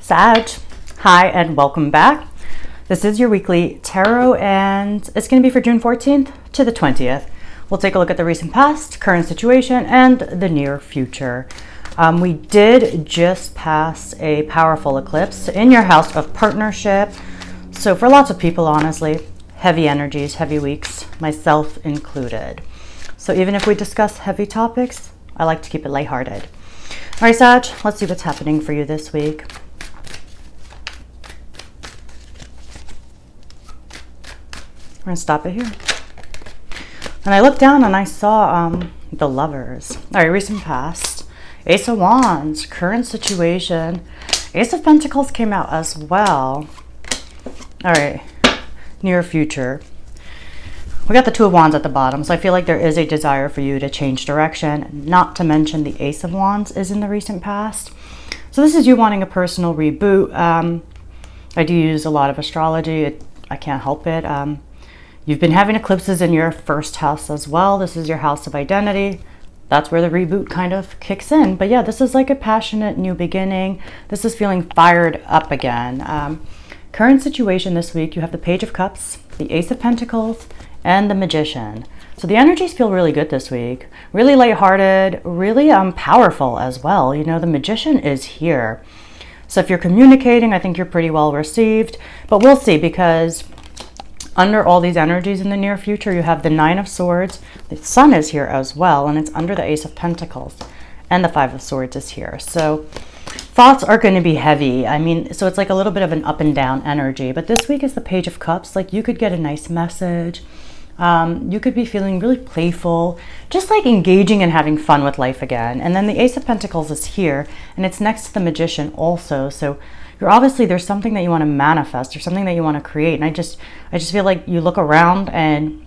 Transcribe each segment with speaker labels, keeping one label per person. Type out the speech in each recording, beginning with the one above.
Speaker 1: Sag, hi and welcome back. This is your weekly tarot and it's going to be for June 14th to the 20th. We'll take a look at the recent past, current situation, and the near future. We did just pass a powerful eclipse in your house of partnership. So for lots of people, honestly, heavy energies, heavy weeks, myself included. So even if we discuss heavy topics, I like to keep it lighthearted. All right, Sag, let's see what's happening for you this week. We're gonna stop it here. And I looked down and I saw the Lovers. All right, recent past, Ace of Wands, current situation, Ace of Pentacles came out as well. All right, near future. We got the Two of Wands at the bottom, so I feel like there is a desire for you to change direction, not to mention the Ace of Wands is in the recent past. So this is you wanting a personal reboot. I do use a lot of astrology. I can't help it. You've been having eclipses in your first house as well. This is your house of identity. That's where the reboot kind of kicks in. But yeah, this is like a passionate new beginning. This is feeling fired up again. Current situation this week, you have the Page of Cups, the Ace of Pentacles, and the Magician. So the energies feel really good this week. Really lighthearted, really powerful as well. You know, the Magician is here. So if you're communicating, I think you're pretty well received. But we'll see, because under all these energies in the near future, you have the Nine of Swords. The Sun is here as well, and it's under the Ace of Pentacles. And the Five of Swords is here. So thoughts are going to be heavy. I mean, so it's like a little bit of an up and down energy. But this week is the Page of Cups. Like, you could get a nice message. You could be feeling really playful, just like engaging and having fun with life again. And then the Ace of Pentacles is here, and it's next to the Magician also. So you're obviously, there's something that you want to manifest or something that you want to create. And I just feel like you look around and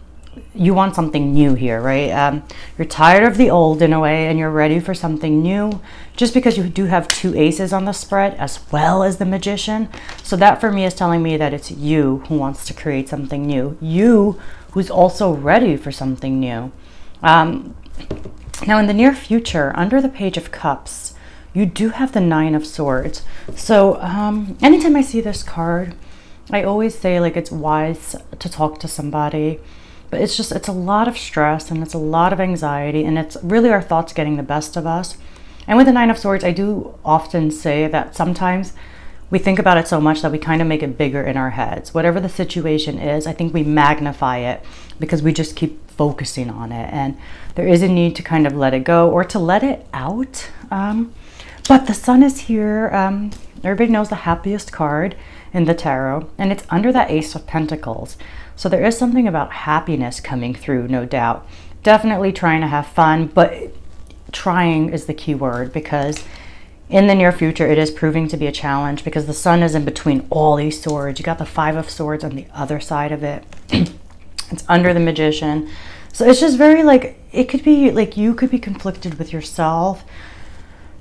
Speaker 1: you want something new here, right? You're tired of the old in a way, and you're ready for something new, just because you do have two aces on the spread as well as the Magician. So that for me is telling me that it's you who wants to create something new. You who's also ready for something new. Now in the near future, under the Page of Cups, you do have the Nine of Swords. So anytime I see this card, I always say, like, it's wise to talk to somebody. But it's a lot of stress and it's a lot of anxiety, and it's really our thoughts getting the best of us. And with the Nine of Swords, I do often say that sometimes we think about it so much that we kind of make it bigger in our heads. Whatever the situation is, I think we magnify it because we just keep focusing on it. And there is a need to kind of let it go or to let it out. But the Sun is here. Everybody knows the happiest card in the tarot, and it's under that Ace of Pentacles. So there is something about happiness coming through, no doubt. Definitely trying to have fun, but trying is the key word, because in the near future, it is proving to be a challenge because the Sun is in between all these swords. You got the Five of Swords on the other side of it. It's under the Magician. So it's just very, like, it could be like you could be conflicted with yourself.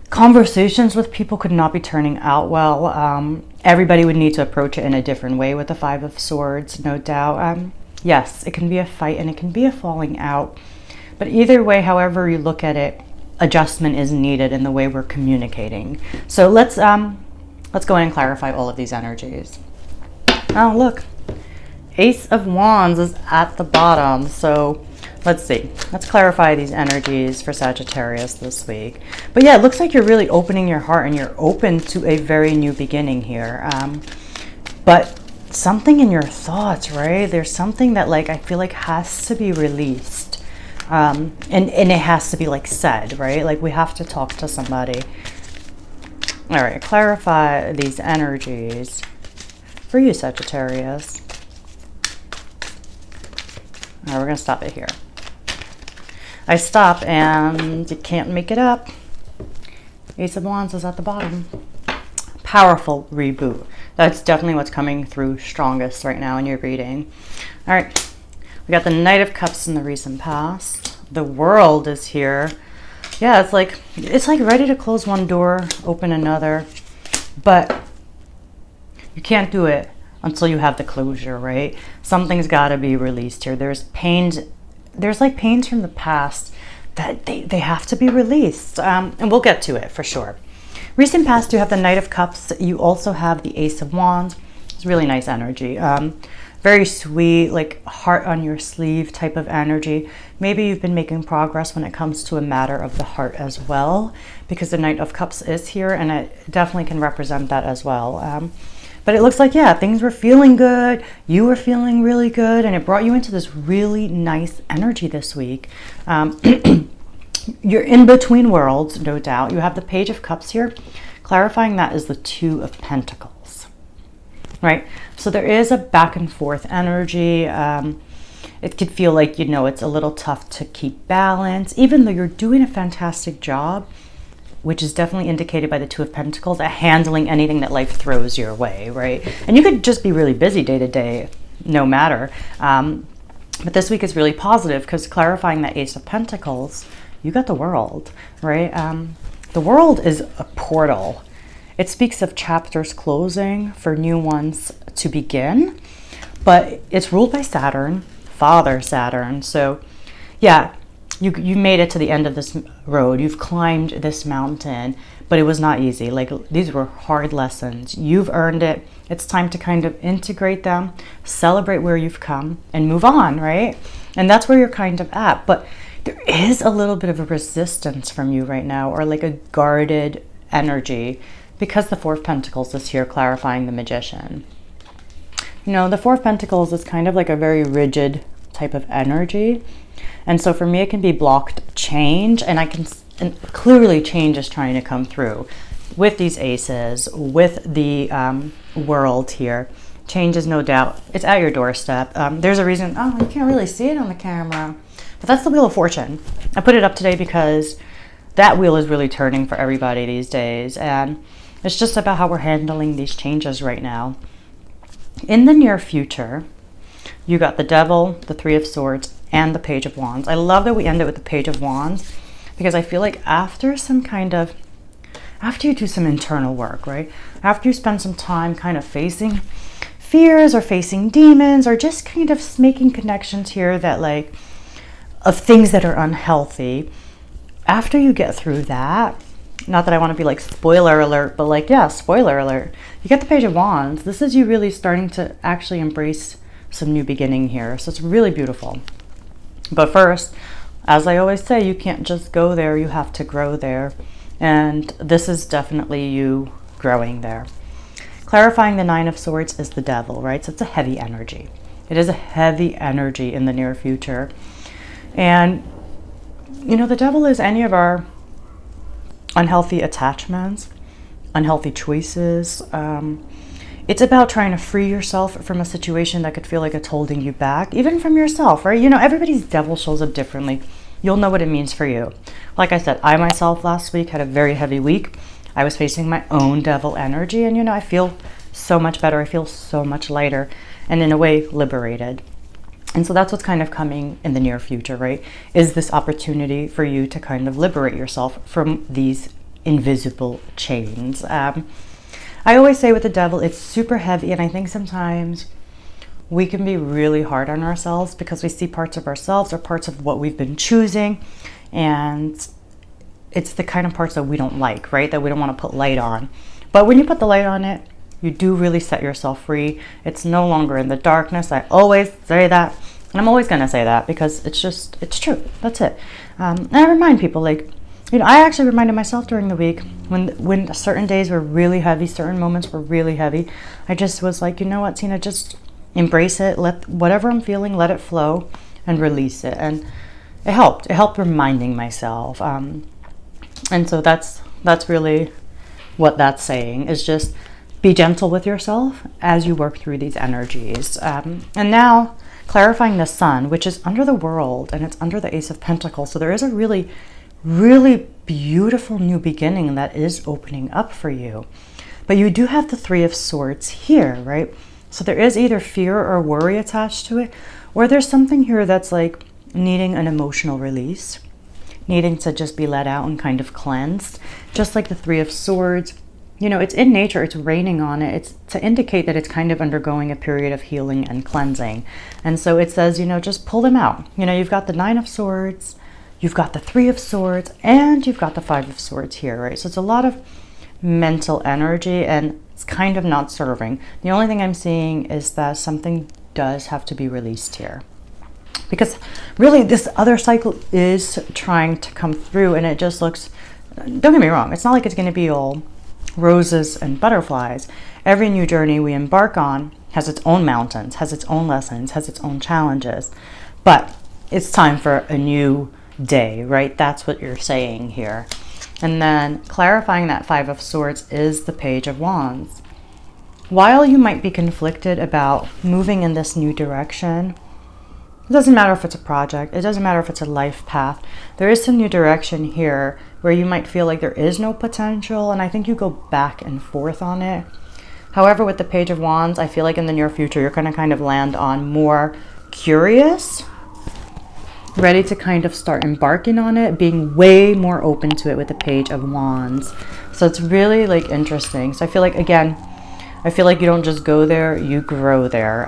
Speaker 1: Conversations with people could not be turning out well. Everybody would need to approach it in a different way with the Five of Swords, no doubt. Yes, it can be a fight and it can be a falling out. But either way, however you look at it, adjustment is needed in the way we're communicating. So let's go in and clarify all of these energies. Oh, look, Ace of Wands is at the bottom. So let's see. Let's clarify these energies for Sagittarius this week. But yeah, it looks like you're really opening your heart and you're open to a very new beginning here. But something in your thoughts, right? There's something that, like, I feel like has to be released. And it has to be, like, said, right? Like, we have to talk to somebody. All right, clarify these energies for you, Sagittarius. All right, we're gonna stop it here. I stop and you can't make it up. Ace of Wands is at the bottom. Powerful reboot. That's definitely what's coming through strongest right now in your reading. All right. We got the Knight of Cups in the recent past. The World is here. Yeah, it's like ready to close one door, open another. But you can't do it until you have the closure, right? Something's got to be released here. There's pains from the past that they have to be released. And we'll get to it for sure. Recent past, you have the Knight of Cups. You also have the Ace of Wands. It's really nice energy. Very sweet, like heart on your sleeve type of energy. Maybe you've been making progress when it comes to a matter of the heart as well, because the Knight of Cups is here, and it definitely can represent that as well. But it looks like, yeah, things were feeling good. You were feeling really good, and it brought you into this really nice energy this week. You're in between worlds, no doubt. You have the Page of Cups here, clarifying that is the Two of Pentacles, right? So there is a back and forth energy. It could feel like, you know, it's a little tough to keep balance, even though you're doing a fantastic job, which is definitely indicated by the Two of Pentacles, at handling anything that life throws your way, right? And you could just be really busy day to day, no matter. But this week is really positive because clarifying that Ace of Pentacles, you got the World, right? The World is a portal. It speaks of chapters closing for new ones to begin, but it's ruled by Saturn, Father Saturn. So yeah, you made it to the end of this road. You've climbed this mountain, but it was not easy. Like, these were hard lessons. You've earned it. It's time to kind of integrate them, celebrate where you've come, and move on, right? And that's where you're kind of at. But there is a little bit of a resistance from you right now, or like a guarded energy, because the Four of Pentacles is here, clarifying the Magician. You know, the Four of Pentacles is kind of like a very rigid type of energy. And so for me, it can be blocked change, and clearly change is trying to come through with these aces, with the World here. Change is no doubt, it's at your doorstep. There's a reason, oh, you can't really see it on the camera, but that's the Wheel of Fortune. I put it up today because that wheel is really turning for everybody these days, and it's just about how we're handling these changes right now. In the near future, you got the Devil, the Three of Swords, and the Page of Wands. I love that we ended with the Page of Wands, because I feel like after you do some internal work, right? After you spend some time kind of facing fears or facing demons, or just kind of making connections here that like of things that are unhealthy, after you get through that, not that I want to be like spoiler alert, but like, yeah, spoiler alert, you get the Page of Wands. This is you really starting to actually embrace some new beginning here. So it's really beautiful. But first, as I always say, you can't just go there, you have to grow there. And this is definitely you growing there. Clarifying the Nine of Swords is the Devil, right? So it's a heavy energy. It is a heavy energy in the near future. And, you know, the Devil is any of our unhealthy attachments, unhealthy choices. It's about trying to free yourself from a situation that could feel like it's holding you back, even from yourself, right? You know, everybody's devil shows up differently. You'll know what it means for you. Like I said, I myself last week had a very heavy week. I was facing my own devil energy, and, you know, I feel so much better. I feel so much lighter, and in a way, liberated. And so that's what's kind of coming in the near future, right? Is this opportunity for you to kind of liberate yourself from these invisible chains. I always say with the Devil, it's super heavy, and I think sometimes we can be really hard on ourselves because we see parts of ourselves or parts of what we've been choosing, and it's the kind of parts that we don't like, right? That we don't want to put light on. But when you put the light on it, you do really set yourself free. It's no longer in the darkness. I always say that, and I'm always going to say that because it's true. That's it. And I remind people, like, you know, I actually reminded myself during the week when certain days were really heavy, certain moments were really heavy. I just was like, you know what, Tina, just embrace it. Let whatever I'm feeling, let it flow and release it. And it helped. It helped reminding myself. And so that's really what that's saying, is just be gentle with yourself as you work through these energies. And now clarifying the Sun, which is under the World, and it's under the Ace of Pentacles. So there is a really, really beautiful new beginning that is opening up for you. But you do have the Three of Swords here, right? So there is either fear or worry attached to it, or there's something here that's like needing an emotional release, needing to just be let out and kind of cleansed. Just like the Three of Swords, you know, it's in nature, it's raining on it. It's to indicate that it's kind of undergoing a period of healing and cleansing. And so it says, you know, just pull them out. You know, you've got the Nine of Swords, you've got the Three of Swords, and you've got the Five of Swords here, right? So it's a lot of mental energy, and it's kind of not serving. The only thing I'm seeing is that something does have to be released here, because really this other cycle is trying to come through, and it just looks, don't get me wrong, it's not like it's going to be all roses and butterflies. Every new journey we embark on has its own mountains, has its own lessons, has its own challenges, but it's time for a new day, right? That's what you're saying here. And then clarifying that Five of Swords is the Page of Wands. While you might be conflicted about moving in this new direction, it doesn't matter if it's a project, it doesn't matter if it's a life path, there is some new direction here where you might feel like there is no potential, and I think you go back and forth on it. However, with the Page of Wands, I feel like in the near future you're going to kind of land on more curious, ready to kind of start embarking on it, being way more open to it with the Page of Wands. So it's really like interesting. So I feel like, again, I feel like you don't just go there, you grow there.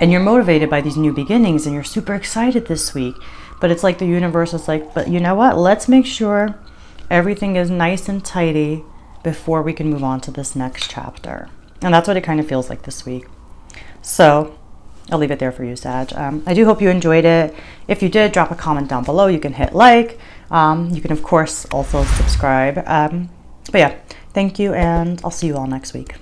Speaker 1: And you're motivated by these new beginnings, and you're super excited this week. But it's like the universe is like, but you know what? Let's make sure everything is nice and tidy before we can move on to this next chapter. And that's what it kind of feels like this week. So I'll leave it there for you, Sag. I do hope you enjoyed it. If you did, drop a comment down below. You can hit like. You can, of course, also subscribe. But yeah, thank you, and I'll see you all next week.